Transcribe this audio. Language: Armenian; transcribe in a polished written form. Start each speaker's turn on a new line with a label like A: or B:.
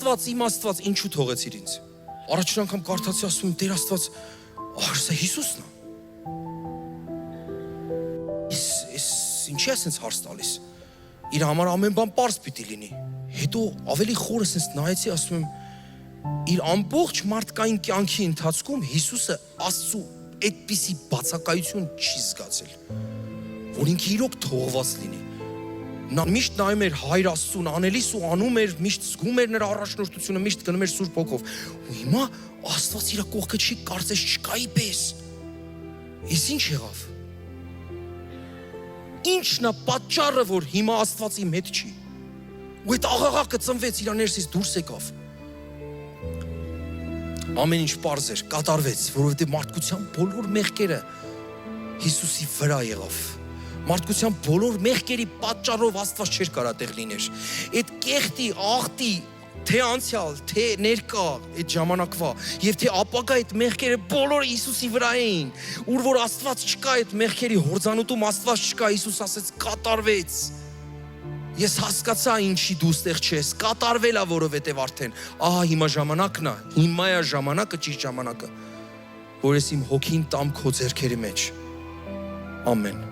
A: Աստված, իմ Աստված, ինչու թողեցիր ինձ։ Առաջին անգամ կարդացի, ասում եմ, Տեր Աստված, սա Հիսուսն է։ Ինչի է սենց հարց տալիս։ Իր համար ամեն բան պարզ պիտի լինի։ Հետո ավելի խորը սենց նայեցի, ասում եմ, իր ամբողջ մարդկային կյանքի ընթացքում Հիսուսը Աստծու այդպիսի բացակայություն չի զգացել, որ ինքը իրոք թողված լինի։ Նա միշտ նայում էր Հայր Աստծուն, անելիս ու անում էր, միշտ զգում էր նրա առաջնորդությունը, միշտ գնում էր Սուրբ Հոգով։ Ու հիմա Աստված իր կողքը չի, կարծես չկայի պես։ Իսկ ինչ եղավ։ Ինչն է պատճառը, որ հիմա Աստված իմ հետ չի։ Ու այդ աղաղակը ծնվեց իր ներսից դուրս եկավ։ Ամեն ինչ պարզ էր, կատարվեց, որովհետև մարդկության բոլոր մեղքերը Հիսուսի վրա եղավ։ Մարդկության բոլոր մեղքերի պատճառով Աստված չէր կարա տեղ լիներ։ Այդ կեղտի, աղտի, թե անցյալ, թե ներկա, այդ ժամանակվա, եւ թե ապագա այդ մեղքերը բոլորը Հիսուսի վրա էին։ Ուր որ Աստված չկա, այդ մեղքերի հորձանուտում Աստված չկա, Հիսուս ասեց կատարվեց։ Ես հասկացա ինչի դու ստեղ չես, կատարվել է, որովհետև արդեն ահա հիմա ժամանակն է, հիմա է ժամանակը, ճիշտ ժամանակը, որ ես իմ հոգին տամ քո ձեռքերի մեջ։ Ամեն։